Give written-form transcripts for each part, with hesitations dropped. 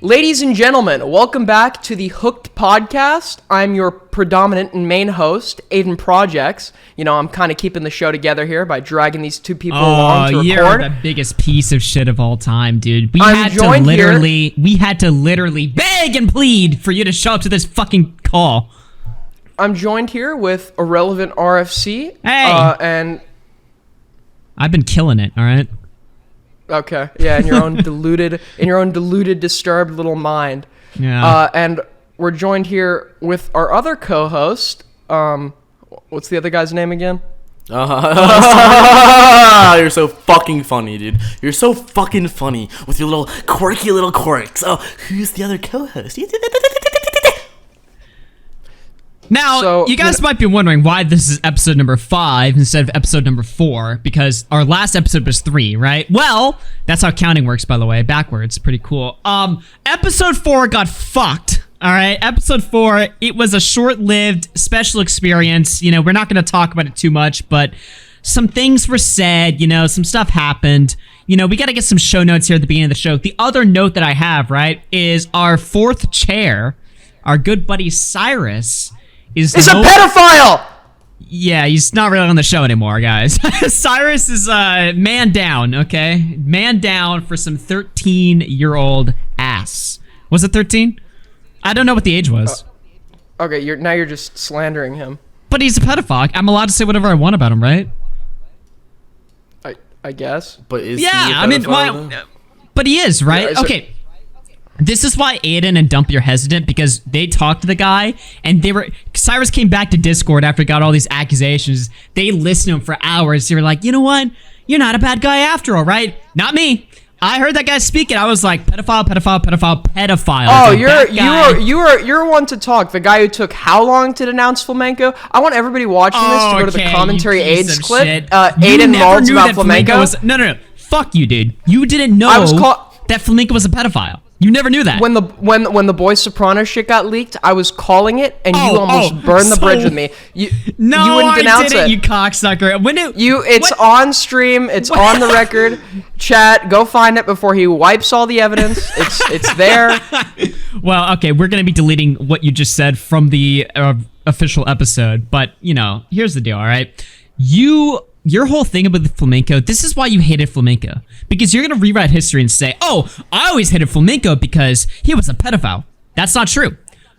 Ladies and gentlemen, welcome back to the Hooked Podcast. I'm your predominant and main host, Aiden Projects. You know, I'm kind of keeping the show together here by dragging these two people along to record. You're the biggest piece of shit of all time, dude. We had to literally beg and plead for you to show up to this fucking call. I'm joined here with Irrelevant RFC. Hey! And I've been killing it, all right? Okay, yeah, in your own deluded, disturbed little mind. Yeah. And we're joined here with our other co-host. What's the other guy's name again? You're so fucking funny, dude. You're so fucking funny with your little quirky little quirks. Oh, who's the other co-host? Now, you guys might be wondering why this is episode number 5 instead of episode number 4, because our last episode was 3, right? Well, that's how counting works, by the way, backwards. Pretty cool. Episode 4 got fucked, all right? Episode 4, it was a short-lived special experience. You know, we're not going to talk about it too much, but some things were said, you know, some stuff happened. You know, we got to get some show notes here at the beginning of the show. The other note that I have, right, is our 4th chair, our good buddy Cyrus, is a pedophile! Yeah, he's not really on the show anymore, guys. Cyrus is man down, okay? Man down for some 13-year-old ass. Was it 13? I don't know what the age was. Okay, you're just slandering him. But he's a pedophile. I'm allowed to say whatever I want about him, right? I guess. But is he a pedophile, but he is, right? Yeah, okay. This is why Aiden and Dumpy are hesitant, because they talked to the guy, and Cyrus came back to Discord after he got all these accusations. They listened to him for hours. They were like, you know what? You're not a bad guy after all, right? Not me. I heard that guy speaking. I was like, pedophile. Oh, you're one to talk. The guy who took how long to denounce flamenco? I want everybody watching this to go to the commentary AIDS clip. Aiden Malds about flamenco. No. Fuck you, dude. You didn't know that flamenco was a pedophile. You never knew that. When the Boy Soprano shit got leaked, I was calling it, and you almost burned the bridge with me. You wouldn't denounce it. You cocksucker. It's on stream. It's on the record. Chat, go find it before he wipes all the evidence. It's there. Well, okay, we're gonna be deleting what you just said from the official episode, but you know, here's the deal. All right, Your whole thing about the flamenco, this is why you hated flamenco. Because you're going to rewrite history and say, oh, I always hated flamenco because he was a pedophile. That's not true.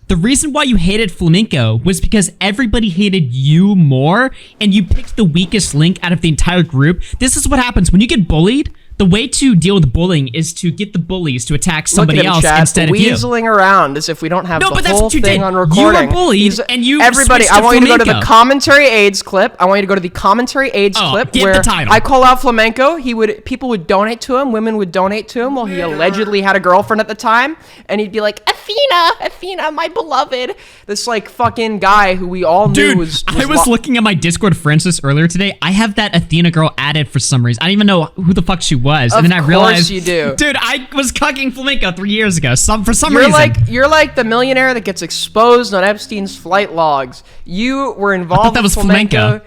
The reason why you hated flamenco was because everybody hated you more, and you picked the weakest link out of the entire group. This is what happens when you get bullied. The way to deal with bullying is to get the bullies to attack somebody else instead of you. Weaseling around as if we don't have the whole thing on recording. You were bullied, and you everybody, I want you to go to the commentary AIDS clip. I want you to go to the commentary AIDS clip where I call out flamenco. People would donate to him. Women would donate to him while he allegedly had a girlfriend at the time, and he'd be like, Athena, my beloved. This like fucking guy who we all knew was I was looking at my Discord friends list earlier today. I have that Athena girl added for some reason. I don't even know who the fuck she was. And then I realized, you do. Dude, I was cucking flamenco 3 years ago. For some reason. You're like the millionaire that gets exposed on Epstein's flight logs. You were involved with flamenco.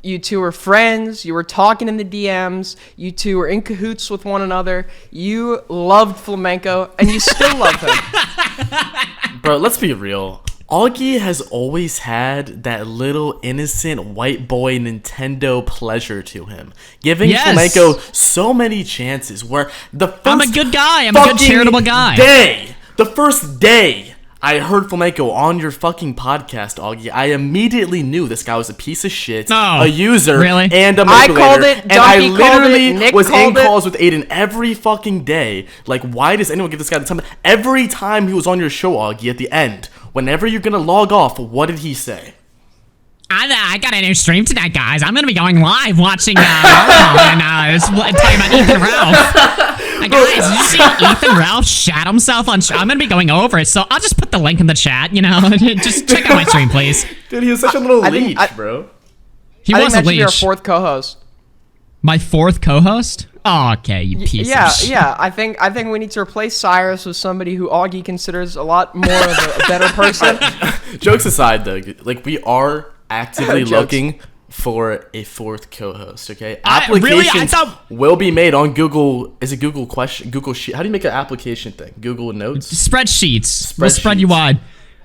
You two were friends. You were talking in the DMs. You two were in cahoots with one another. You loved flamenco, and you still love him. Bro, let's be real. Augie has always had that little innocent white boy Nintendo pleasure to him, giving flamenco so many chances. Where I'm a good guy. I'm a good charitable guy. The first day I heard flamenco on your fucking podcast, Augie, I immediately knew this guy was a piece of shit, a user, and a manipulator. I called it. And I literally was in calls with Aiden every fucking day. Like, why does anyone give this guy the time? Every time he was on your show, Augie, at the end, whenever you're gonna log off, what did he say? I got a new stream tonight, guys. I'm gonna be going live watching and talking about Ethan Ralph. Guys, did you see Ethan Ralph shat himself on? I'm gonna be going over it, so I'll just put the link in the chat. You know, just check out my stream, please. Dude, he was such a little leech, bro. He was a leech. Your 4th co-host. My 4th co-host? Oh, okay, you piece of shit. Yeah. I think we need to replace Cyrus with somebody who Augie considers a lot more of a better person. Jokes aside, though, like we are actively looking for a fourth co-host. Okay, applications will be made on Google. Is it Google question? Google Sheet? How do you make an application thing? Google Notes. Spreadsheets. We'll spread you wide.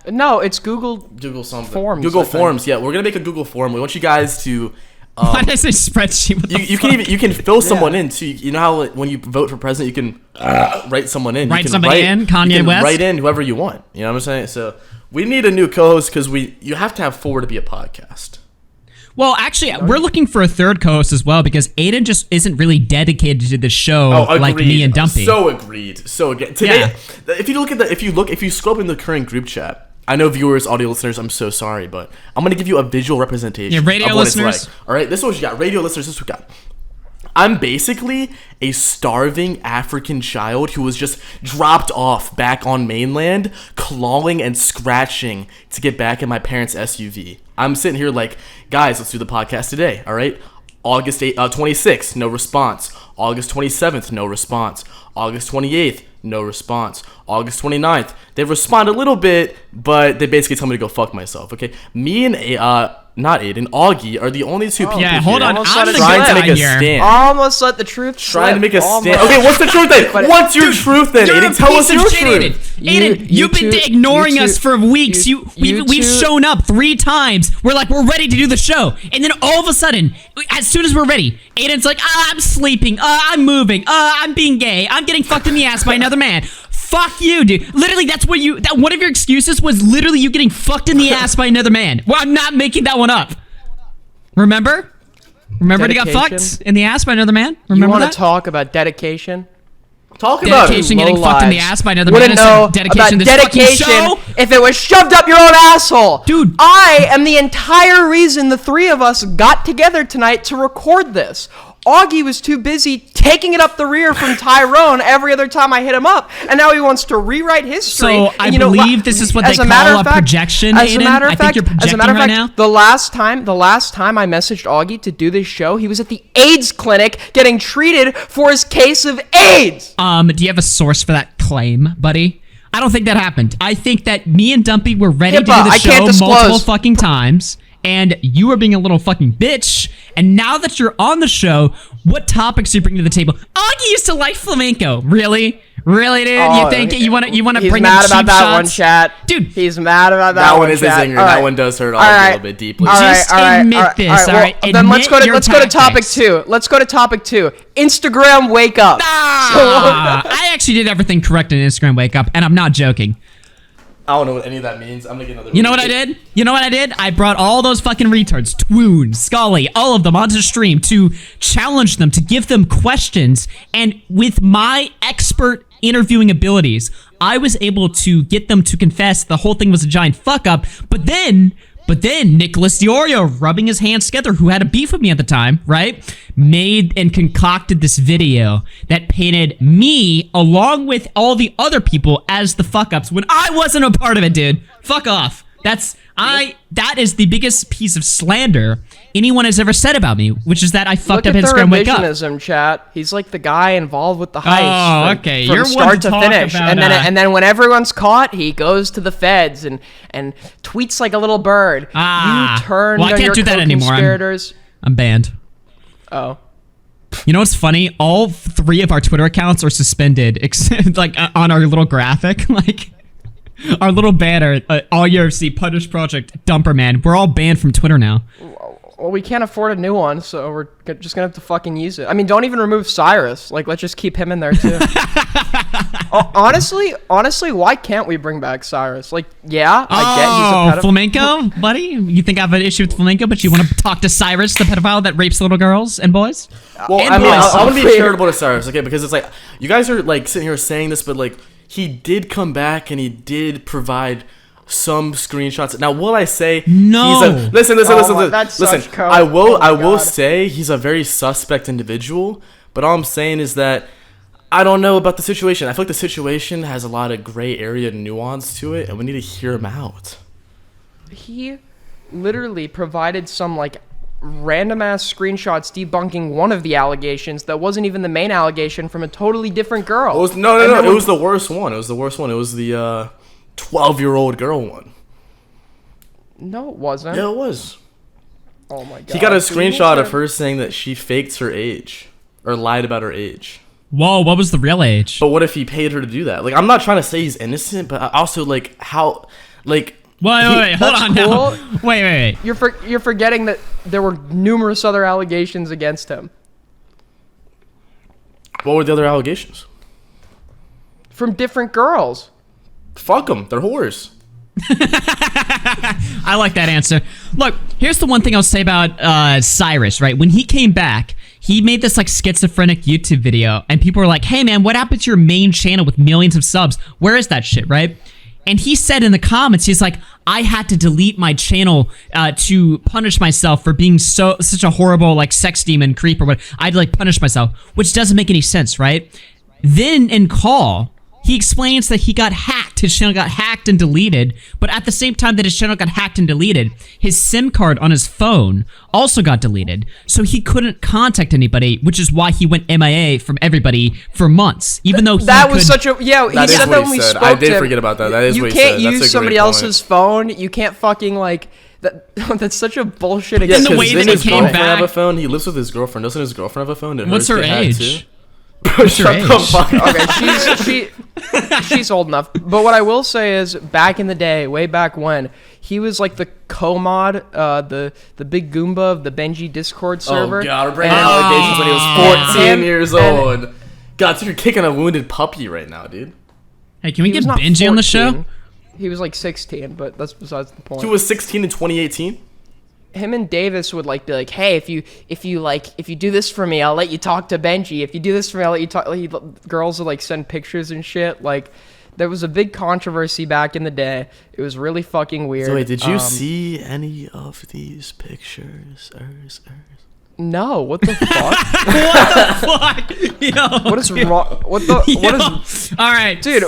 No, it's Google something. Forms. Google Forms. Yeah, we're gonna make a Google form. We want you guys to. Why did I say spreadsheet? You can fill someone in too. You know how when you vote for president, you can write someone in. Write somebody in. Kanye West. Write in whoever you want. You know what I'm saying? So we need a new co-host because you have to have 4 to be a podcast. Well, actually, we're looking for a third co-host as well because Aiden just isn't really dedicated to the show like me and Dumpy. So agreed. Today, if you scroll up in the current group chat, I know viewers, audio listeners, I'm so sorry, but I'm gonna give you a visual representation. Yeah, radio of what listeners. It's like. All right, this is what you got. Radio listeners, this is what you got. I'm basically a starving African child who was just dropped off back on mainland, clawing and scratching to get back in my parents' SUV. I'm sitting here like, guys, let's do the podcast today, all right? August 26th, no response. August 27th, no response. August 28th, no response. August 29th, they respond a little bit, but they basically tell me to go fuck myself, okay? Me and not Aiden, Augie are the only two people here hold on. I'm trying to make a stand. Almost let the truth Trying to make a stand. Okay, what's the truth then? What's your truth then, Aiden? Tell us your truth. Aiden, you've been ignoring us for weeks. We've shown up 3 times. We're ready to do the show. And then all of a sudden, as soon as we're ready, Aiden's like, I'm sleeping. I'm moving. I'm being gay. I'm getting fucked in the ass by another man. Fuck you, dude. Literally, that's what one of your excuses was literally you getting fucked in the ass by another man. Well, I'm not making that one up. Remember when he got fucked in the ass by another man? Remember you want to talk about dedication? Talk about dedication getting fucked in the ass by another man. Wouldn't know dedication about dedication if it was shoved up your own asshole. Dude. I am the entire reason the 3 of us got together tonight to record this. Augie was too busy taking it up the rear from Tyrone every other time I hit him up, and now he wants to rewrite history. So I believe this is what they call a projection, Aiden. I think you're projecting right now. The last time I messaged Augie to do this show, he was at the AIDS clinic getting treated for his case of AIDS. Do you have a source for that claim, buddy? I don't think that happened. I think that me and Dumpy were ready to do the show multiple fucking times. And you are being a little fucking bitch. And now that you're on the show, what topics are you bringing to the table? Augie used to like flamenco. Really? Really, dude? You think you want to bring in cheap shots? He's mad about that one, chat. Dude. He's mad about that one, That one is his anger. That one does hurt a little bit deeply. Just admit this, all right? Then let's go to topic 2. Let's go to topic 2. Instagram wake up. I actually did everything correct in Instagram wake up, and I'm not joking. I don't know what any of that means. I'm gonna get another. You know what I did? I brought all those fucking retards, Twoon, Scully, all of them onto stream to challenge them, to give them questions. And with my expert interviewing abilities, I was able to get them to confess the whole thing was a giant fuck up. But then Nicholas Diorio, rubbing his hands together, who had a beef with me at the time, right, made and concocted this video that painted me, along with all the other people, as the fuck-ups when I wasn't a part of it, dude. Fuck off. That is the biggest piece of slander anyone has ever said about me, which is that I fucked up Instagram wake up. Revisionism, chat. He's like the guy involved with the heist. Oh, okay. From start to finish, and then when everyone's caught, he goes to the feds and tweets like a little bird. You turned on your co-conspirators. I'm banned. Oh. You know what's funny? All 3 of our Twitter accounts are suspended, except like on our little graphic, like. Our little banner, All UFC, Punish Project, Dumper Man. We're all banned from Twitter now. Well, we can't afford a new one, so we're just gonna have to fucking use it. I mean, don't even remove Cyrus. Like, let's just keep him in there too. Honestly, why can't we bring back Cyrus? Like, yeah, I get he's a pedophile. Flamenco, buddy? You think I have an issue with flamenco, but you want to talk to Cyrus, the pedophile that rapes little girls and boys? Well, I want to be charitable to Cyrus, okay? Because it's like, you guys are like sitting here saying this, but like, he did come back and he did provide some screenshots. Now, will I say no? Listen. I will say he's a very suspect individual. But all I'm saying is that I don't know about the situation. I feel like the situation has a lot of gray area and nuance to it, and we need to hear him out. He literally provided some like random ass screenshots debunking one of the allegations that wasn't even the main allegation from a totally different girl. It was, no. It was the worst one. It was the 12-year-old girl one. No, it wasn't. Yeah, it was. Oh my god. He got a screenshot of her saying that she faked her age or lied about her age. Whoa, what was the real age? But what if he paid her to do that? Like, I'm not trying to say he's innocent, but also like how, like. Wait, hold on now. Wait. You're forgetting that there were numerous other allegations against him. What were the other allegations? From different girls. Fuck them. They're whores. I like that answer. Look, here's the one thing I'll say about Cyrus, right? When he came back, he made this like schizophrenic YouTube video, and people were like, hey man, what happened to your main channel with millions of subs? Where is that shit, right? And he said in the comments, he's like, I had to delete my channel to punish myself for being such a horrible like sex demon creep or what. I had to like punish myself, which doesn't make any sense, right? Then in Call, he explains that he got hacked. His channel got hacked and deleted. But at the same time that his channel got hacked and deleted, his SIM card on his phone also got deleted. So he couldn't contact anybody, which is why he went MIA from everybody for months. Even though he that was such a he said that when we spoke. I did forget about that. That is what he said. You can't use somebody else's phone. You can't fucking like that. That's such a bullshit. Yeah, the way that he came back. Have a phone. He lives with his girlfriend. Doesn't his girlfriend have a phone? What's her age? Shut the fuck up. Okay, she's old enough. But what I will say is, back in the day, way back when, he was like the co-mod, the big Goomba of the Benji Discord server. Oh god, we're bringing allegations when he was 14 years old. God, so you're kicking a wounded puppy right now, dude. Hey, can we get Benji on the show? He was like 16, but that's besides the point. He was 16 in 2018. Him and Davis would like be like, hey, if you do this for me, I'll let you talk to Benji. If you do this for me, I'll let you talk. Girls would like send pictures and shit. Like, there was a big controversy back in the day. It was really fucking weird. So wait, did you see any of these pictures? No. What the fuck? What the fuck? Yo, what is wrong? What is? All right, dude.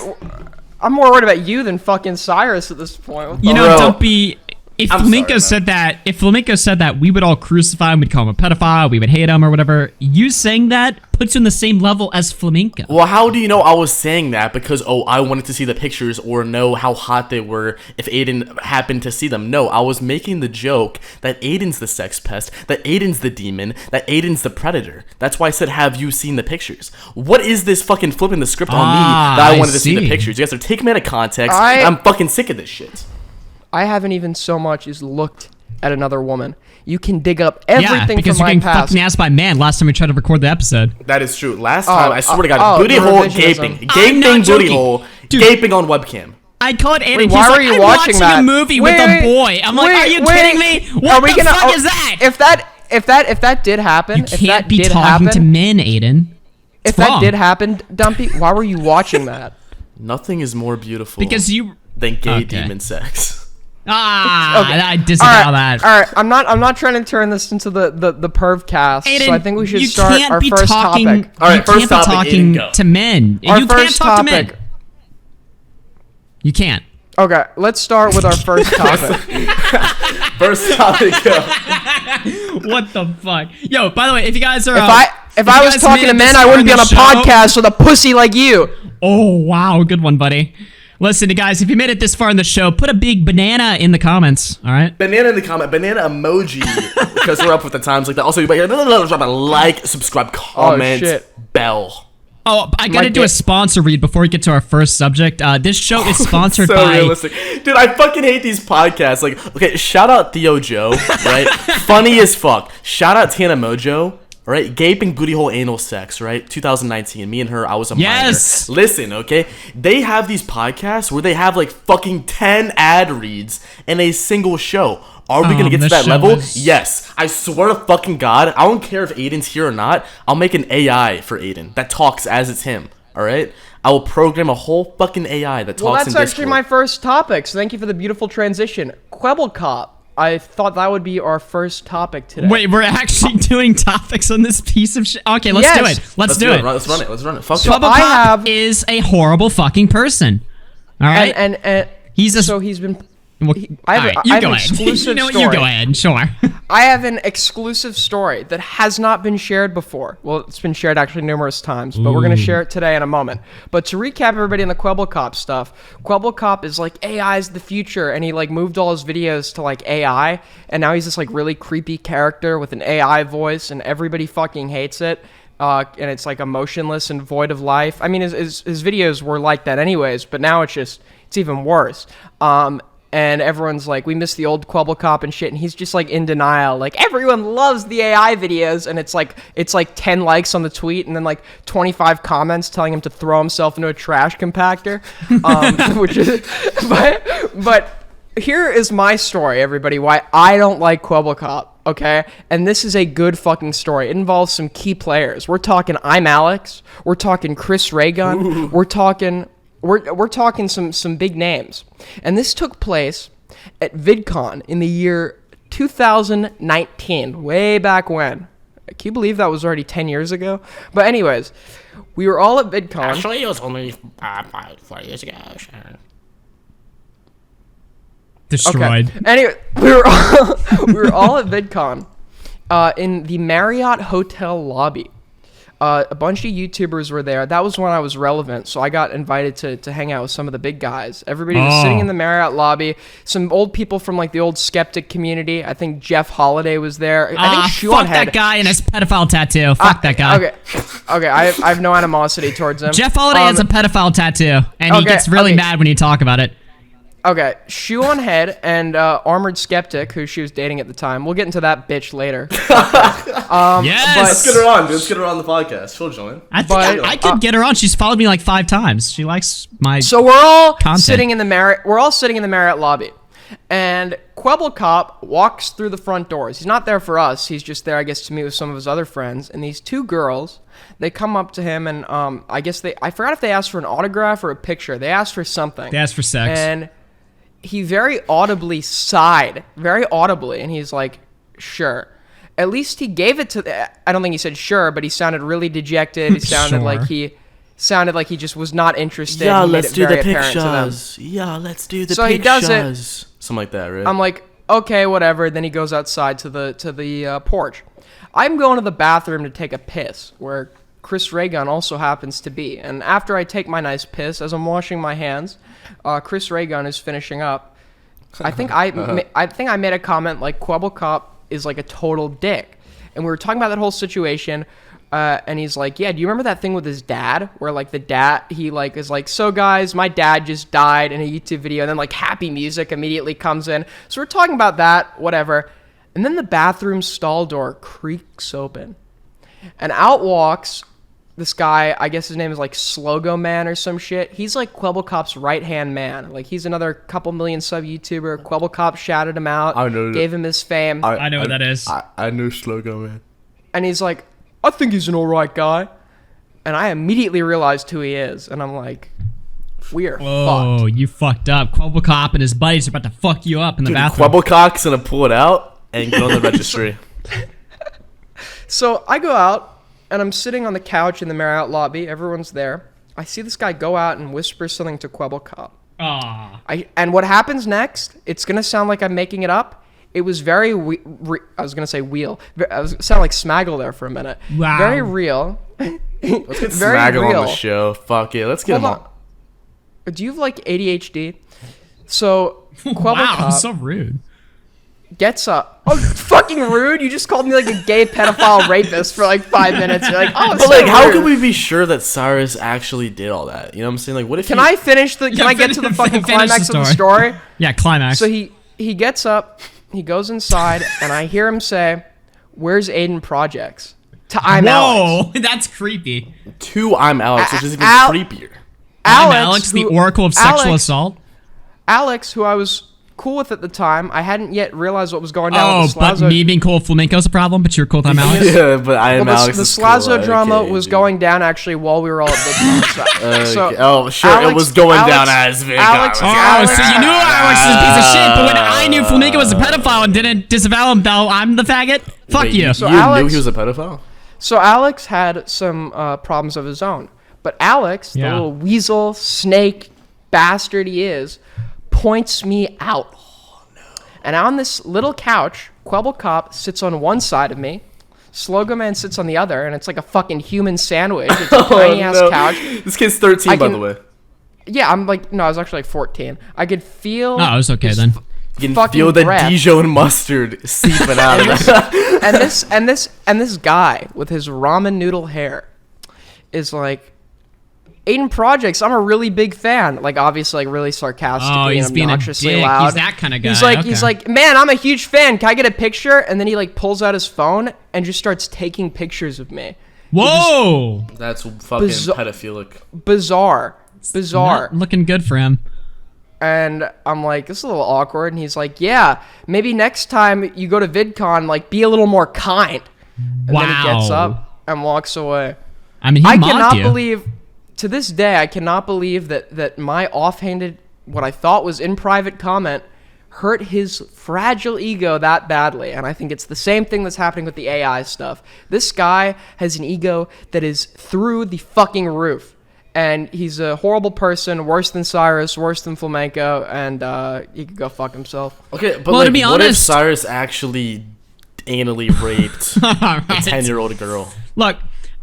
I'm more worried about you than fucking Cyrus at this point. Don't be. If Flamenco said that, we would all crucify him, we'd call him a pedophile, we would hate him or whatever. You saying that puts you in the same level as Flamenco. Well, how do you know I was saying that? Because, I wanted to see the pictures or know how hot they were if Aiden happened to see them. No, I was making the joke that Aiden's the sex pest, that Aiden's the demon, that Aiden's the predator. That's why I said, have you seen the pictures? What is this fucking flipping the script on me that I wanted to see the pictures? You guys are taking me out of context. I'm fucking sick of this shit. I haven't even so much as looked at another woman. You can dig up everything from my past. Yeah, because you're getting fucking asked by man last time we tried to record the episode. That is true. Last time, I swear to God, booty hole gaping. Gaping booty hole. Dude, gaping on webcam. I'd call it Aiden. Wait, why were you watching that? A movie with a boy. I'm like, are you kidding me? What the fuck is that? If that did happen, you can't be talking to men, Aiden. If that did happen, Dumpy, why were you watching that? Nothing is more beautiful than gay demon sex. I disavow that. All right, I'm not trying to turn this into the perv cast. Aiden, so I think we should start our first topic. All right, first topic. You can't be talking to men. Our you first can't talk topic. to men. You can't. Okay, let's start with our first topic. First topic. What the fuck? Yo, by the way, if you guys are if I was talking to men, I wouldn't be on a podcast with a pussy like you. Oh wow, good one, buddy. Listen, guys, if you made it this far in the show, put a big banana in the comments, all right? Banana in the comment, banana emoji, because we're up with the times like that. Also, drop a like, subscribe, comment, bell. Oh, I gotta do a sponsor read before we get to our first subject. This show is sponsored by... realistic. Dude, I fucking hate these podcasts. Like, okay, shout out Theo Joe, right? Funny as fuck. Shout out Tana Mojo. All right, gaping booty hole anal sex, right? 2019, me and her, I was a minor. Listen, okay? They have these podcasts where they have like fucking 10 ad reads in a single show. Are we gonna get to that level? Yes. I swear to fucking God, I don't care if Aiden's here or not. I'll make an AI for Aiden that talks as it's him, all right? I will program a whole fucking AI that talks in Discord. Well, that's actually my first topic, so thank you for the beautiful transition. Quebblecop. I thought that would be our first topic today. Wait, we're actually doing topics on this piece of shit? Okay, let's do it. Let's do it. Let's run it. Fuck so Quebblecop is a horrible fucking person. All right? And he's been... I have an exclusive you know what? story. You go ahead. Sure. I have an exclusive story that has not been shared before. Well, it's been shared actually numerous times, but we're going to share it today in a moment. But to recap everybody on the Kwebbelkop stuff, Kwebbelkop is like, AI's the future, and he like moved all his videos to like AI, and now he's this like really creepy character with an AI voice, and everybody fucking hates it. And it's like emotionless and void of life. I mean, his videos were like that anyways, but now it's even worse. And everyone's like, we miss the old Kwebbelkop and shit, and he's just like in denial. Like, everyone loves the AI videos, and it's like 10 likes on the tweet, and then like 25 comments telling him to throw himself into a trash compactor. Which is, but here is my story, everybody, why I don't like Kwebbelkop. Okay, and this is a good fucking story. It involves some key players. We're talking I'm Alex. We're talking Chris Raygun. Ooh. We're talking some big names. And this took place at VidCon in the year 2019, way back when. Can you believe that was already 10 years ago? But anyways, we were all at VidCon. Actually, it was only 4 years ago. Sure. Destroyed. Okay. Anyway, we were all at VidCon in the Marriott hotel lobby. A bunch of YouTubers were there. That was when I was relevant, so I got invited to hang out with some of the big guys. Everybody was sitting in the Marriott lobby. Some old people from like the old skeptic community. I think Jeff Holiday was there. I think fuck that guy and his pedophile tattoo. Fuck that guy. Okay. I have no animosity towards him. Jeff Holiday has a pedophile tattoo, and he gets really mad when you talk about it. Okay, Shoe on Head and Armored Skeptic, who she was dating at the time. We'll get into that bitch later. Yes! Let's get her on, dude. Let's get her on the podcast. She'll join. I could get her on. She's followed me like 5 times. She likes my So we're all content. sitting in the Marriott lobby. And Kwebbelkop walks through the front doors. He's not there for us. He's just there, I guess, to meet with some of his other friends. And these 2 girls, they come up to him and I forgot if they asked for an autograph or a picture. They asked for something. They asked for sex. And he very audibly sighed, and he's like, sure. At least he gave it to, I don't think he said sure, but he sounded really dejected. He sounded like he just was not interested. Yeah, let's do the pictures. Yeah, let's do the pictures. So he does it. Something like that, right? I'm like, okay, whatever. Then he goes outside to the porch. I'm going to the bathroom to take a piss, where Chris Raygun also happens to be. And after I take my nice piss, as I'm washing my hands, Chris Raygun is finishing up. I think I made a comment like Kwebbelkop is like a total dick, and we were talking about that whole situation. And he's like, yeah, do you remember that thing with his dad, where like the dad, he like is like, so guys, my dad just died in a YouTube video, and then like happy music immediately comes in. So we're talking about that, whatever. And then the bathroom stall door creaks open, and out walks this guy. I guess his name is like Slogo Man or some shit. He's like Kwebbelkop's right-hand man. Like, he's another couple million sub YouTuber. Kwebbelkop shouted him out, gave him his fame. I know what that is. I know Slogo Man. And he's like, I think he's an alright guy. And I immediately realized who he is. And I'm like, we are fucked. Oh, you fucked up. Kwebbelkop and his buddies are about to fuck you up in the bathroom. Kwebbelkop's gonna pull it out and go on the registry. So I go out, and I'm sitting on the couch in the Marriott lobby. Everyone's there. I see this guy go out and whisper something to Kwebbelkop. And what happens next, it's going to sound like I'm making it up. It was very, I was going to say wheel. I was sound like Smaggle there for a minute. Wow. Very real. Let's get Smaggle on the show. Fuck it. Let's get him on. Do you have like ADHD? So Kwebbelkop. Wow, so rude. Gets up. Oh, fucking rude! You just called me like a gay pedophile rapist for like 5 minutes. You're like, oh, it's but like, so how rude. can we be sure that Cyrus actually did all that? You know what I'm saying? Like, what if? Can I get to the fucking climax of the story? Yeah, climax. So he gets up, he goes inside, and I hear him say, "Where's Aiden Projects?" To I'm Alex. Whoa, that's creepy. To I'm Alex, which is even creepier. I'm Alex, the oracle of sexual assault. Alex, who I was cool with at the time. I hadn't yet realized what was going down with the Slazo. But me being cool with flamenco is a problem, but you're cool with I'm Alex? Yeah, but I am Alex. The Slazo drama was going down actually while we were all at VidCon. It was going down as VidCon. So you knew Alex was a piece of shit, but when I knew flamenco was a pedophile and didn't disavow him, though, I'm the faggot? Fuck you. So you knew he was a pedophile? So Alex had some problems of his own. But Alex, the little weasel, snake, bastard he is, points me out. And on this little couch, Quebble Cop sits on one side of me, Slogo Man sits on the other, and it's like a fucking human sandwich. It's a tiny-ass couch. This kid's 13, by the way. Yeah, I was actually like 14. I could feel... Oh, it was okay then. You can feel the Dijon mustard seeping out of that. And this guy with his ramen noodle hair is like, Aiden Projects, I'm a really big fan. Like, obviously, like, really sarcastically and obnoxiously loud. He's that kind of guy. He's like, man, I'm a huge fan. Can I get a picture? And then he, like, pulls out his phone and just starts taking pictures of me. Whoa! That's fucking pedophilic. Bizarre. Not looking good for him. And I'm like, this is a little awkward. And he's like, yeah, maybe next time you go to VidCon, like, be a little more kind. And then he gets up and walks away. I mean, he mocked you. Believe... To this day, I cannot believe that my offhanded, what I thought was in private comment, hurt his fragile ego that badly. And I think it's the same thing that's happening with the AI stuff. This guy has an ego that is through the fucking roof. And he's a horrible person, worse than Cyrus, worse than Flamenco, and he could go fuck himself. Okay, but to be honest, what if Cyrus actually anally raped a 10-year-old girl? Look,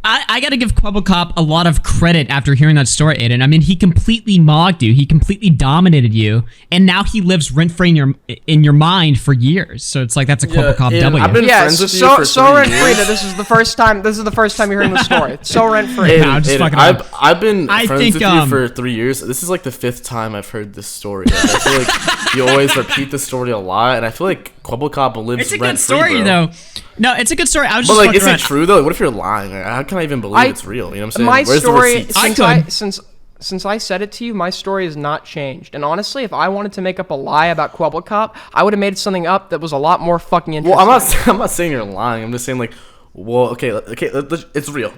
I got to give Quebble Cop a lot of credit after hearing that story, Aiden. I mean, he completely mocked you. He completely dominated you, and now he lives rent-free in your mind for years. So it's like that's a Quebble Cop W. I've been friends with you for 3 rent-free that this is the first time you're hearing the story. It's so rent-free. I've been friends with you for 3 years. This is like the 5th time I've heard this story. I feel like you always repeat the story a lot, and I feel like Quebble Cop lives rent-free, It's a good story, though. No, it's a good story. I was just like, is it true though? Like, what if you're lying? Like, how can I even believe it's real? You know what I'm saying? My Where's story, the receipts? since I said it to you, my story has not changed. And honestly, if I wanted to make up a lie about Quebble Cop, I would have made something up that was a lot more fucking interesting. Well, I'm not saying you're lying. I'm just saying like, well, okay, it's real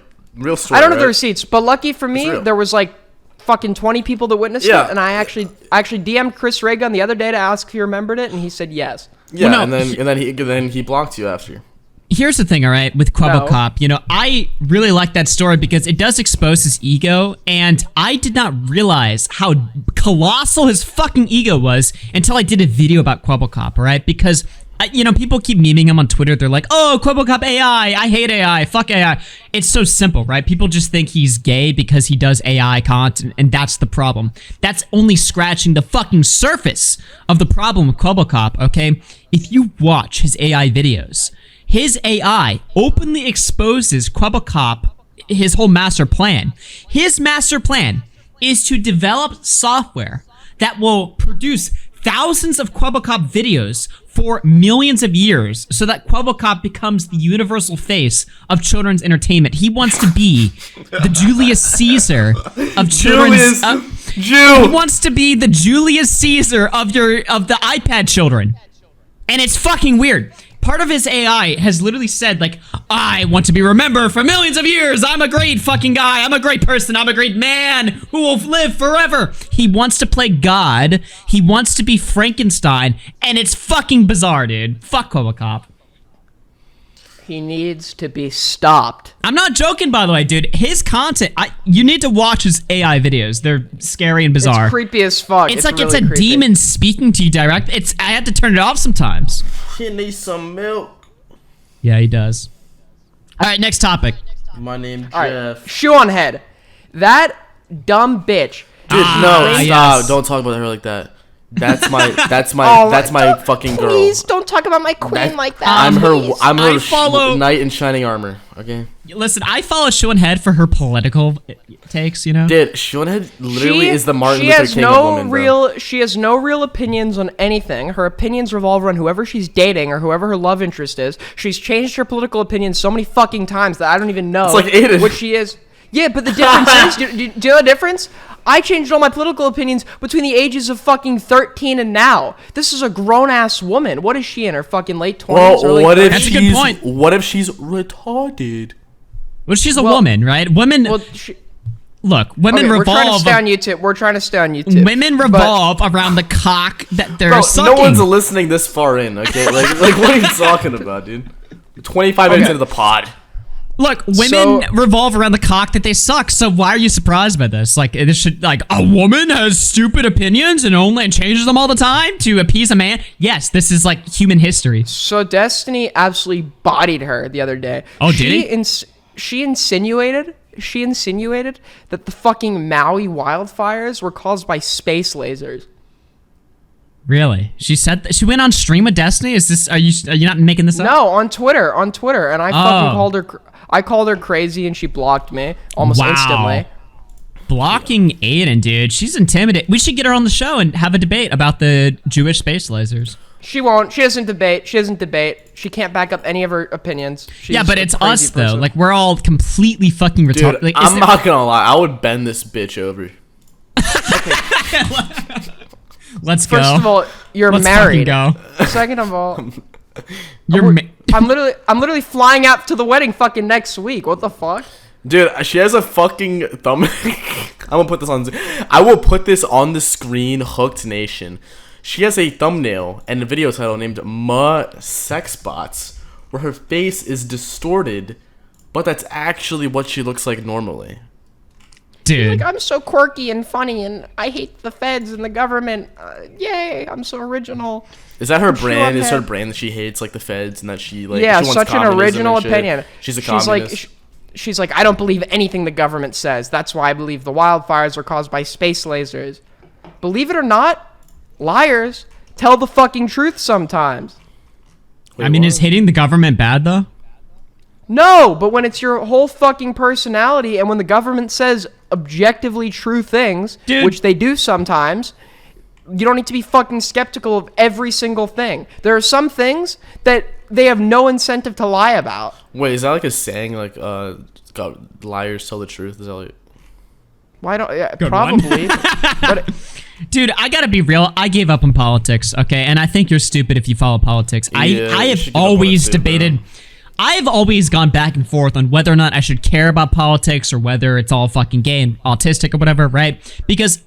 story. I don't have the receipts, but lucky for me, there was like fucking 20 people that witnessed it, and I actually DM'd Chris Reagan the other day to ask if he remembered it, and he said yes. Yeah, well, no, and then he blocked you after. Here's the thing, all right, with Quebble Cop, you know, I really like that story because it does expose his ego, and I did not realize how colossal his fucking ego was until I did a video about Quebble Cop, all right? Because, you know, people keep memeing him on Twitter. They're like, oh, Quebble Cop AI, I hate AI, fuck AI. It's so simple, right? People just think he's gay because he does AI content, and that's the problem. That's only scratching the fucking surface of the problem with Quebble Cop, okay? If you watch his AI videos, his AI openly exposes Quebble Cop, his whole master plan. His master plan is to develop software that will produce thousands of Quebble Cop videos for millions of years so that Quebble Cop becomes the universal face of children's entertainment. He wants to be the Julius Caesar of children's... He wants to be the Julius Caesar of the iPad children. And it's fucking weird. Part of his AI has literally said, like, I want to be remembered for millions of years. I'm a great fucking guy. I'm a great person. I'm a great man who will live forever. He wants to play God. He wants to be Frankenstein. And it's fucking bizarre, dude. Fuck Quebble Cop. He needs to be stopped. I'm not joking, by the way, dude. His content, you need to watch his AI videos. They're scary and bizarre. It's creepy as fuck. It's like really it's a demon speaking to you direct. I had to turn it off sometimes. He needs some milk. Yeah, he does. All right, next topic. My name's Jeff. Right. Shoe on head. That dumb bitch. Dude, no, stop. Yes. Don't talk about her like that. That's my fucking girl. Please don't talk about my queen like that. I'm her knight in shining armor. Okay. Listen, I follow Shonehead for her political takes. You know. Dude, Shonehead literally is the Martin Luther King of women, bro. She has no real opinions on anything. Her opinions revolve around whoever she's dating or whoever her love interest is. She's changed her political opinions so many fucking times that I don't even know what she is. Yeah, but the difference is, do you know the difference? I changed all my political opinions between the ages of fucking 13 and now. This is a grown-ass woman. What is she in, her fucking late 20s? Well, that's a good point. What if she's retarded? Well, she's a woman, right? Women... Well, look, women revolve... We're trying to stay on YouTube. Women revolve around the cock that they're sucking. No one's listening this far in, okay? Like what are you talking about, dude? 25 minutes into the pod. Look, women revolve around the cock that they suck, so why are you surprised by this? Like, this should, like, a woman has stupid opinions and only changes them all the time to appease a man? Yes, this is, like, human history. So Destiny absolutely bodied her the other day. Oh, did he? She insinuated that the fucking Maui wildfires were caused by space lasers. Really? She said that? She went on stream of Destiny? Is this, are you not making this up? No, on Twitter, and I fucking called her crazy, and she blocked me almost instantly. Blocking Aiden, dude. She's intimidated. We should get her on the show and have a debate about the Jewish space lasers. She won't. She doesn't debate. She can't back up any of her opinions. Yeah, but it's us, though. Like, we're all completely fucking retarded. Dude, like, I'm not gonna lie. I would bend this bitch over. Let's go. First of all, you're married. Go. Second of all, I'm literally flying out to the wedding fucking next week. What the fuck? Dude, she has a fucking thumb. I'm gonna put this on. I will put this on the screen. Hooked Nation. She has a thumbnail and a video title named Sex Bots, where her face is distorted, but that's actually what she looks like normally. Dude, like, I'm so quirky and funny, and I hate the feds and the government. Yay, I'm so original. Is that her brand? Is her brand that she hates, like, the feds, and that she, like, yeah, she wants such an original opinion. She's a communist. She's like, I don't believe anything the government says. That's why I believe the wildfires are caused by space lasers. Believe it or not, liars tell the fucking truth sometimes. Wait, I mean, is hating the government bad, though? No, but when it's your whole fucking personality, and when the government says objectively true things, dude, which they do sometimes, you don't need to be fucking skeptical of every single thing. There are some things that they have no incentive to lie about. Wait, is that like a saying, like, God, liars tell the truth? Is that like... Why don't... Yeah, probably. But dude, I gotta be real. I gave up on politics, okay? And I think you're stupid if you follow politics. Yeah, I have always debated... I've always gone back and forth on whether or not I should care about politics or whether it's all fucking gay and autistic or whatever, right? Because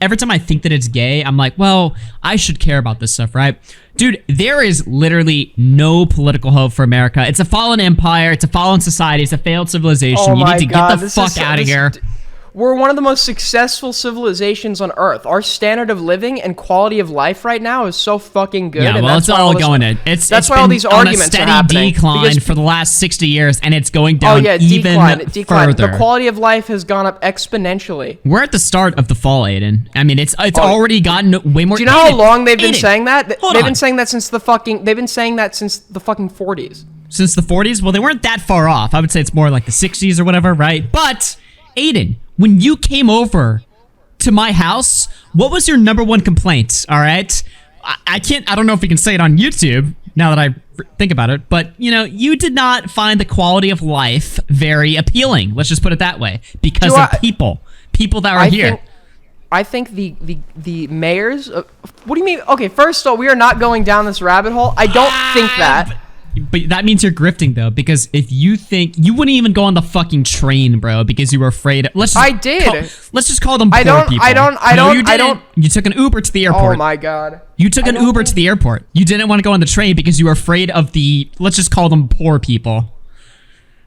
every time I think that it's gay, I'm like, well, I should care about this stuff, right? Dude, there is literally no political hope for America. It's a fallen empire. It's a fallen society. It's a failed civilization. You need to get the fuck out of here. We're one of the most successful civilizations on Earth. Our standard of living and quality of life right now is so fucking good. Yeah, well, it's all going in. That's why all these arguments are happening. It's been on a steady decline for the last 60 years, and it's going down even further. The quality of life has gone up exponentially. We're at the start of the fall, Aiden. I mean, it's already gotten way more. Do you know how long they've been saying that? They've been saying that since the fucking 40s. Since the 40s? Well, they weren't that far off. I would say it's more like the 60s or whatever, right? But, Aiden, when you came over to my house, what was your number one complaint, all right? I don't know if we can say it on YouTube now that I think about it, but, you know, you did not find the quality of life very appealing. Let's just put it that way. Because of people that are here. I think the mayors... what do you mean? Okay, first of all, we are not going down this rabbit hole. I don't think that... But that means you're grifting, though, because if you think... You wouldn't even go on the fucking train, bro, because you were afraid... I did. Let's just call them poor people. I don't... You took an Uber to the airport. Oh, my God. You took an Uber to the airport. You didn't want to go on the train because you were afraid of the... Let's just call them poor people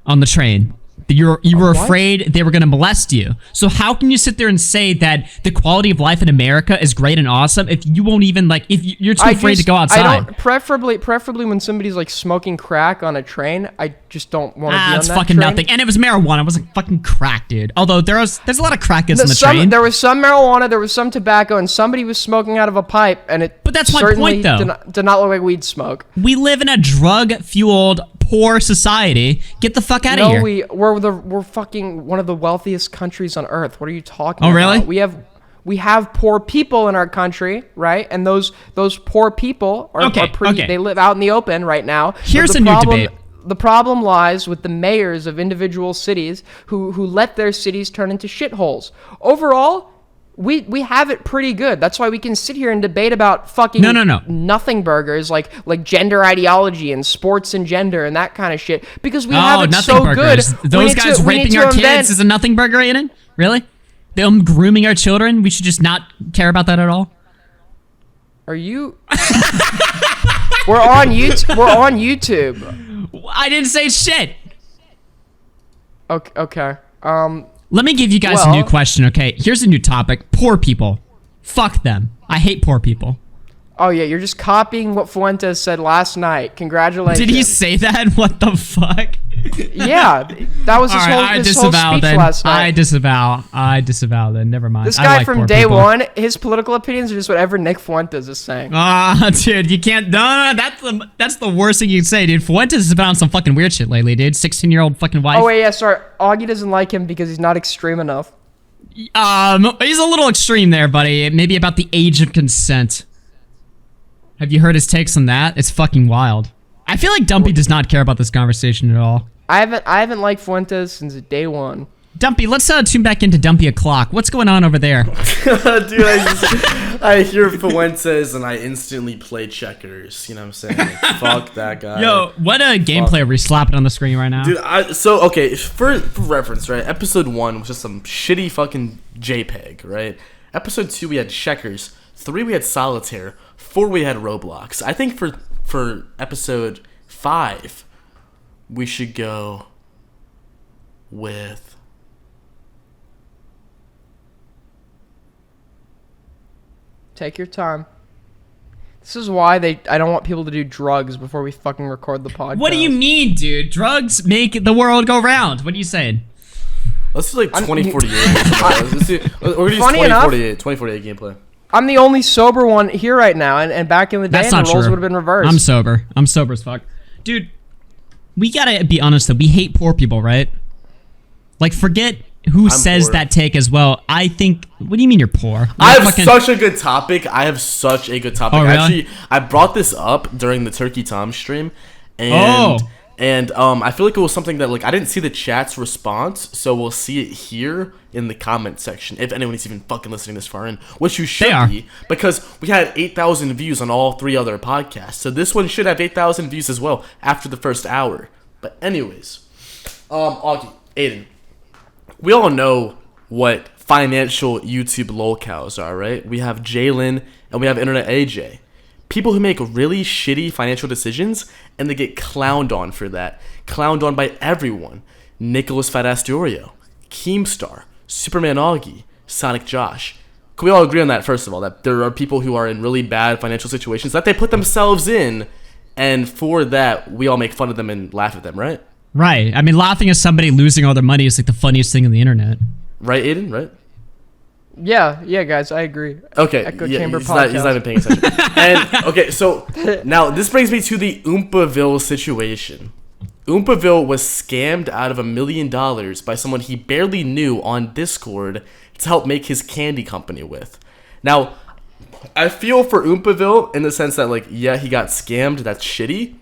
on the train. You were afraid they were going to molest you. So how can you sit there and say that the quality of life in America is great and awesome if you won't even, like, if you're too afraid to go outside? I don't, preferably when somebody's, like, smoking crack on a train, I just don't want to be on that it's fucking train. Nothing. And it was marijuana. It wasn't fucking crack, dude. Although there's a lot of crackheads on the train. There was some marijuana, there was some tobacco, and somebody was smoking out of a pipe, and it But that's my point, though. Did not look like weed smoke. We live in a drug-fueled, poor society. Get the fuck out of here. We're fucking one of the wealthiest countries on earth. What are you talking about? Oh, really? We have poor people in our country, right? And those poor people are pretty. They live out in the open right now. Here's a new debate. The problem lies with the mayors of individual cities who let their cities turn into shitholes. Overall, we have it pretty good. That's why we can sit here and debate about fucking nothing burgers like gender ideology and sports and gender and that kind of shit because we have it so burgers. Good. Those guys raping our kids is a nothing burger, Aiden? Really? Them grooming our children? We should just not care about that at all? Are you... We're on YouTube. I didn't say shit. Okay. Let me give you guys a new question, okay? Here's a new topic. Poor people. Fuck them. I hate poor people. Oh, yeah, you're just copying what Fuentes said last night. Congratulations. Did he say that? What the fuck? Yeah, that was his whole speech last night. I disavow then. Never mind. This guy from day one, his political opinions are just whatever Nick Fuentes is saying. Dude, you can't. No, that's the worst thing you can say, dude. Fuentes has been on some fucking weird shit lately, dude. 16-year-old fucking wife. Oh, wait, yeah, sorry. Augie doesn't like him because he's not extreme enough. He's a little extreme there, buddy. Maybe about the age of consent. Have you heard his takes on that? It's fucking wild. I feel like Dumpy does not care about this conversation at all. I haven't liked Fuentes since day one. Dumpy, let's tune back into Dumpy o'clock. What's going on over there? Dude, I hear Fuentes and I instantly play checkers. You know what I'm saying? Like, fuck that guy. Yo, what a gameplay are we slapping on the screen right now? Dude, okay, for reference, right? Episode 1 was just some shitty fucking JPEG, right? Episode 2 we had checkers. 3 we had solitaire. 4 we had Roblox. I think for episode 5 we should go with take your time. This is why I don't want people to do drugs before we fucking record the podcast. What do you mean, dude? Drugs make the world go round. What are you saying? Let's do like 2048. Let's do, we're gonna use 2048 gameplay. I'm the only sober one here right now, and back in the day, the roles would have been reversed. I'm sober. I'm sober as fuck. Dude, we gotta be honest though. We hate poor people, right? Like, forget who says poor. That take as well. I think, what do you mean you're poor? I have such a good topic. Oh, really? Actually, I brought this up during the Turkey Tom stream, and I feel like it was something that, like, I didn't see the chat's response, so we'll see it here in the comment section, if anyone's even fucking listening this far in, which you should be, because we had 8,000 views on all 3 other podcasts, so this one should have 8,000 views as well after the first hour. But anyways, Augie, Aiden, we all know what financial YouTube lolcows are, right? We have Jalen and we have Internet AJ. People who make really shitty financial decisions, and they get clowned on for that. Clowned on by everyone. Nicholas Fatastorio, Keemstar, Superman Augie, Sonic Josh. Can we all agree on that, first of all, that there are people who are in really bad financial situations that they put themselves in, and for that, we all make fun of them and laugh at them, right? Right. I mean, laughing at somebody losing all their money is like the funniest thing on the internet. Right, Aiden? Right? Yeah, guys, I agree. Okay, Echo yeah, Chamber he's not even paying attention. And okay, so now this brings me to the Oompaville situation. Oompaville was scammed out of $1 million by someone he barely knew on Discord to help make his candy company with. Now, I feel for Oompaville in the sense that, like, yeah, he got scammed. That's shitty.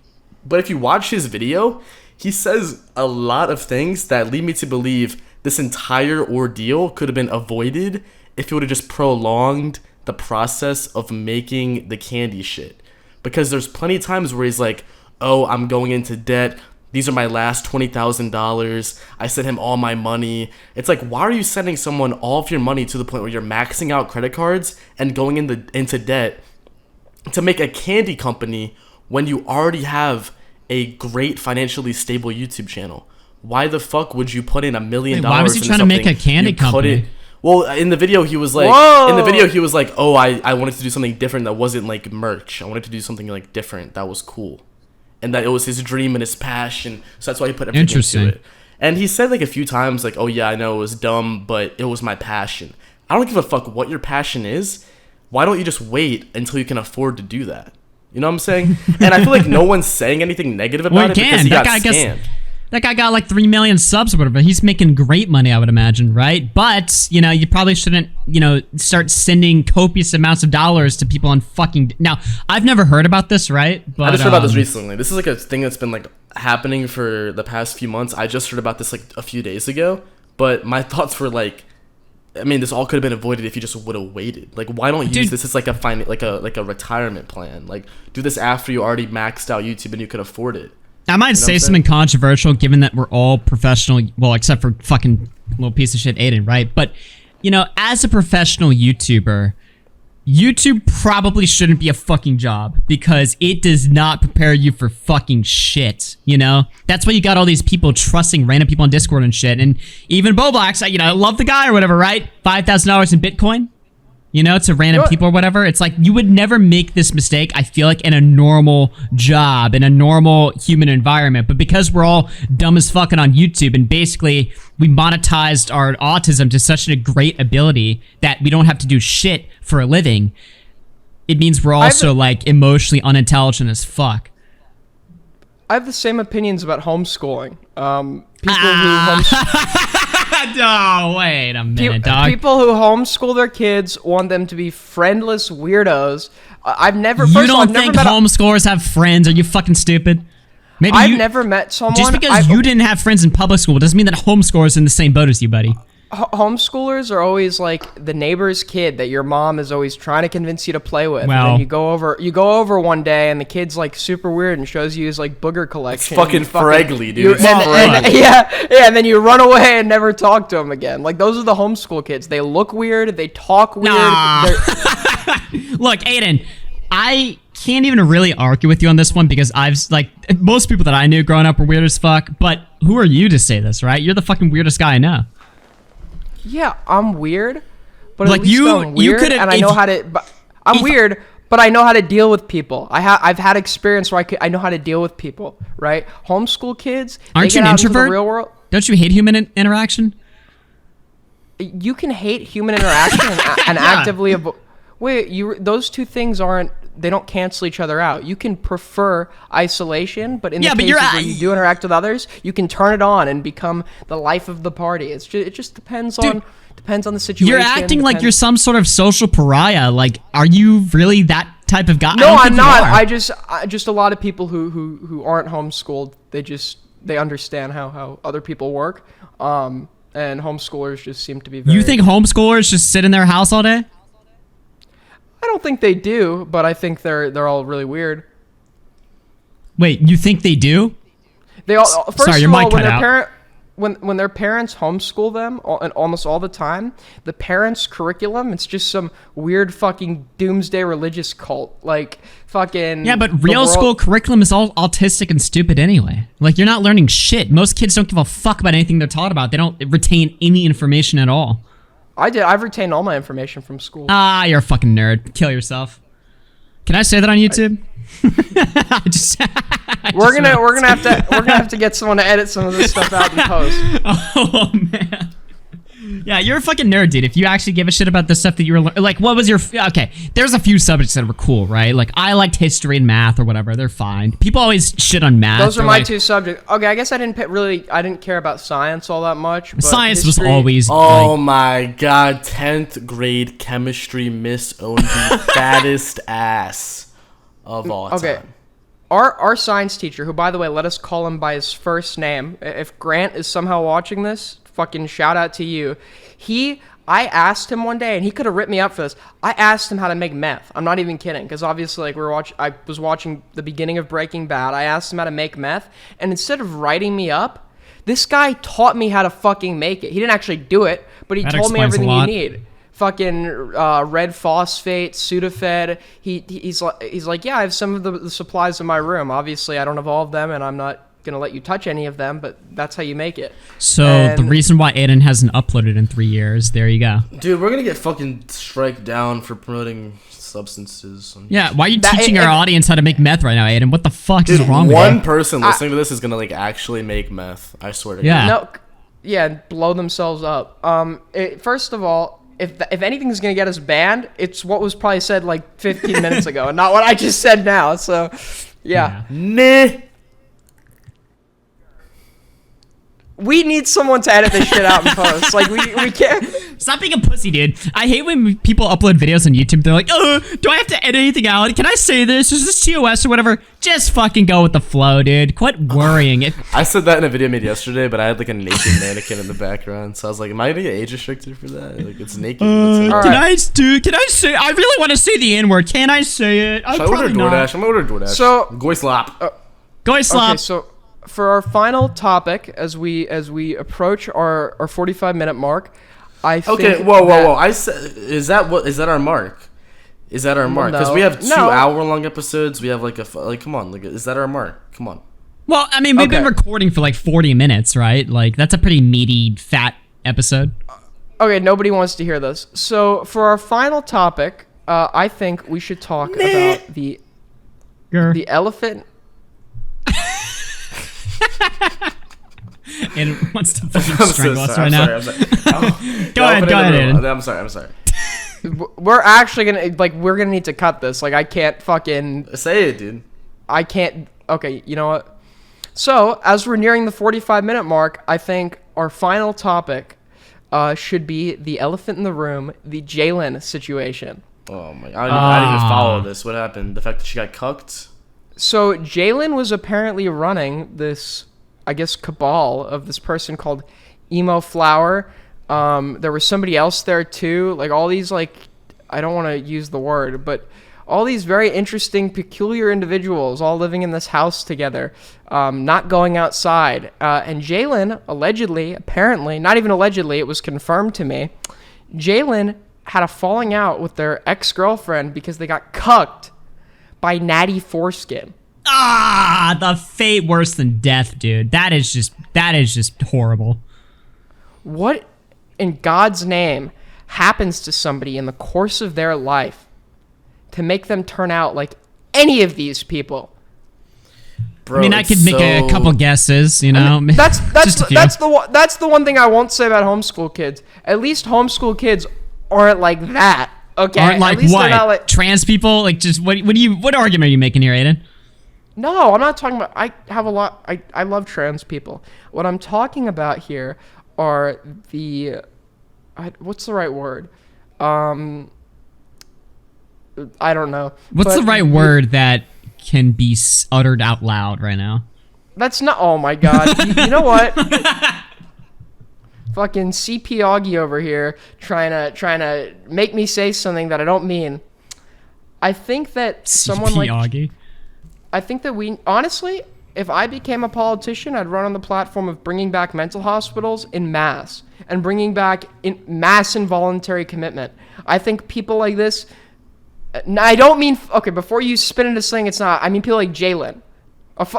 But if you watch his video, he says a lot of things that lead me to believe this entire ordeal could have been avoided if he would have just prolonged the process of making the candy shit. Because there's plenty of times where he's like, oh, I'm going into debt. These are my last $20,000. I sent him all my money. It's like, why are you sending someone all of your money to the point where you're maxing out credit cards and going into debt to make a candy company when you already have a great financially stable YouTube channel? Why the fuck would you put in $1 million? Why was he trying to make a candy company? Well, in the video he was like, oh, I wanted to do something different that wasn't like merch. I wanted to do something like different that was cool, and that it was his dream and his passion. So that's why he put everything into it. And he said like a few times like, oh yeah, I know it was dumb, but it was my passion. I don't give a fuck what your passion is. Why don't you just wait until you can afford to do that? You know what I'm saying? And I feel like no one's saying anything negative about it because he got scammed. That guy got like 3 million subs or whatever. He's making great money, I would imagine, right? But, you know, you probably shouldn't, you know, start sending copious amounts of dollars to people on fucking... Now, I've never heard about this, right? But, I just heard about this recently. This is like a thing that's been like happening for the past few months. I just heard about this like a few days ago. But my thoughts were like, I mean, this all could have been avoided if you just would have waited. Like, why don't you use this as like a retirement plan? Like, do this after you already maxed out YouTube and you could afford it. I might say something controversial, given that we're all professional, well, except for fucking little piece of shit Aiden, right? But, you know, as a professional YouTuber, YouTube probably shouldn't be a fucking job because it does not prepare you for fucking shit, you know? That's why you got all these people trusting random people on Discord and shit. And even Boblax, you know, I love the guy or whatever, right? $5,000 in Bitcoin, you know, to random people or whatever. It's like you would never make this mistake, I feel like, in a normal job, in a normal human environment. But because we're all dumb as fucking on YouTube and basically we monetized our autism to such a great ability that we don't have to do shit for a living, it means we're also like emotionally unintelligent as fuck. I have the same opinions about homeschooling. People who Oh, wait a minute, dog. People who homeschool their kids want them to be friendless weirdos. I've never. You don't think homeschoolers have friends? Are you fucking stupid? Maybe I've never met someone. Just because you didn't have friends in public school doesn't mean that homeschoolers are in the same boat as you, buddy. Homeschoolers are always like the neighbor's kid that your mom is always trying to convince you to play with. Well, and then you go over one day and the kid's like super weird and shows you his like booger collection. It's fucking Fraggly, dude. And then you run away and never talk to him again. Like those are the homeschool kids. They look weird. They talk weird. Nah. Look, Aiden, I can't even really argue with you on this one because most people that I knew growing up were weird as fuck. But who are you to say this, right? You're the fucking weirdest guy I know. Yeah, I'm weird, but like at least I'm weird, and I know how to. I'm weird, but I know how to deal with people. I've had experience where I know how to deal with people. Right? Homeschool kids. Aren't you an introvert? The real world. Don't you hate human interaction? You can hate human interaction and actively avoid. Wait, those two things aren't. They don't cancel each other out. You can prefer isolation, but in the cases where you do interact with others, you can turn it on and become the life of the party. It just depends on the situation. You're acting like you're some sort of social pariah. Like, are you really that type of guy? No, I'm not. I just a lot of people who aren't homeschooled. They understand how other people work. And homeschoolers just seem to be very. You think homeschoolers just sit in their house all day? I don't think they do, but I think they're all really weird. Wait, you think they do? They all first of all, when their parents homeschool them, and almost all the time, the parents' curriculum, it's just some weird fucking doomsday religious cult, like fucking. Yeah, but real school curriculum is all autistic and stupid anyway. Like you're not learning shit. Most kids don't give a fuck about anything they're taught about. They don't retain any information at all. I did. I've retained all my information from school. Ah, you're a fucking nerd. Kill yourself. Can I say that on YouTube? We're gonna have to get someone to edit some of this stuff out in post. Oh man. Yeah, you're a fucking nerd, dude. If you actually give a shit about the stuff that you were like, what was your okay? There's a few subjects that were cool, right? Like I liked history and math or whatever. They're fine. People always shit on math. Those are my two subjects. Okay, I guess I didn't care about science all that much. But science was always. Oh my god, 10th grade chemistry miss owned the fattest ass of all time. Our science teacher, who by the way, let us call him by his first name. If Grant is somehow watching this, fucking shout out to you. I asked him one day, and he could have ripped me up for this. I asked him how to make meth. I'm not even kidding, because obviously, like I was watching the beginning of Breaking Bad. I asked him how to make meth, and instead of writing me up, this guy taught me how to fucking make it. He didn't actually do it, but he told me everything you need. Fucking red phosphate, Sudafed. He's like, yeah, I have some of the supplies in my room. Obviously, I don't have all of them, and I'm not gonna let you touch any of them, but that's how you make it. So the reason why Aiden hasn't uploaded in 3 years, there you go. Dude, we're gonna get fucking strike down for promoting substances. Yeah, why are you teaching our audience how to make meth right now, Aiden? What the fuck is wrong with you? One person listening to this is gonna like actually make meth. I swear to God. Blow themselves up. First of all, if anything's gonna get us banned, it's what was probably said like 15 minutes ago, and not what I just said now. So, yeah. Nah. We need someone to edit this shit out and post. Like, we can't. Stop being a pussy, dude. I hate when people upload videos on YouTube. They're like, oh, do I have to edit anything out? Can I say this? Is this TOS or whatever? Just fucking go with the flow, dude. Quit worrying. I said that in a video I made yesterday, but I had like a naked mannequin in the background. So I was like, am I going to get age restricted for that? Like, it's naked. Can I say? I really want to say the N-word. Can I say it? I'm going to order DoorDash. I'm going to order DoorDash. So, Goy slap. Goy slap. Okay, so for our final topic, as we approach our 45-minute mark, I think. Okay, whoa! I said, is that our mark? Is that our mark? Because we have 2 hour-long episodes. We have come on, is that our mark? Come on. Well, I mean, we've been recording for like 40 minutes, right? Like, that's a pretty meaty, fat episode. Okay, nobody wants to hear this. So, for our final topic, I think we should talk about the elephant. Aiden wants to fucking strangle us right now. Go ahead, Aiden. I'm sorry. We're actually we're gonna need to cut this. Like, I can't fucking... Say it, dude. I can't... Okay, you know what? So, as we're nearing the 45-minute mark, I think our final topic should be the elephant in the room, the Jalen situation. Oh my... I didn't even follow this. What happened? The fact that she got cucked? So, Jalen was apparently running this, I guess, cabal of this person called Emo Flower. There was somebody else there too, like all these, like, I don't want to use the word, but all these very interesting, peculiar individuals all living in this house together, not going outside. And Jalen, allegedly, apparently, not even allegedly, it was confirmed to me, Jalen had a falling out with their ex-girlfriend because they got cucked by Natty Foreskin. The fate worse than death, dude. That is just horrible. What in God's name happens to somebody in the course of their life to make them turn out like any of these people? Bro, I mean, I could make a couple guesses, you know. I mean, that's the one thing I won't say about homeschool kids. At least homeschool kids aren't like that. Okay, aren't like what? Like, trans people? Like, just what argument are you making here, Aiden? No, I'm not talking about. I love trans people. What I'm talking about here are what's the right word? I don't know. What's the right word that can be uttered out loud right now? That's not. Oh my God! You know what? Fucking CP Augie over here trying to make me say something that I don't mean. I think that someone like Augie. I think that honestly, if I became a politician, I'd run on the platform of bringing back mental hospitals in mass and bringing back mass involuntary commitment. I think people like this. I don't mean before you spin into saying it's not. I mean people like Jalen.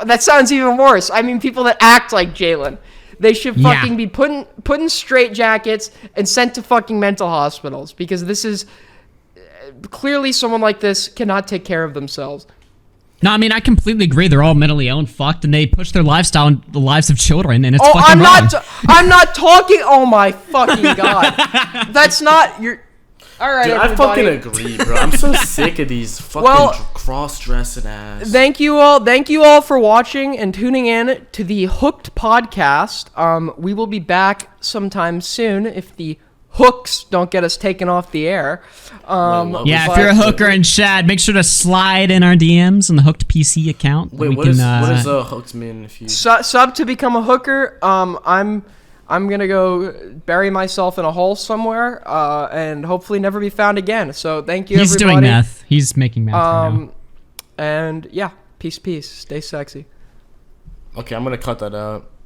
That sounds even worse. I mean people that act like Jalen. They should fucking be put in straitjackets and sent to fucking mental hospitals because this is clearly someone like this cannot take care of themselves. No, I mean, I completely agree. They're all mentally ill and fucked, and they push their lifestyle in the lives of children, and it's fucking wrong. I'm not talking... Oh, my fucking God. That's not... All right, dude, everybody. I fucking agree, bro. I'm so sick of these fucking cross-dressing ass. Thank you all for watching and tuning in to the Hooked podcast. We will be back sometime soon if the hooks don't get us taken off the air. If you're a hooker and Shad, make sure to slide in our DMs on the Hooked PC account. Wait, what does hooked mean? If you sub to become a hooker, I'm gonna go bury myself in a hole somewhere, and hopefully never be found again. So thank you, He's everybody. doing meth. He's making meth right now. And yeah, peace. Stay sexy. Okay, I'm gonna cut that out.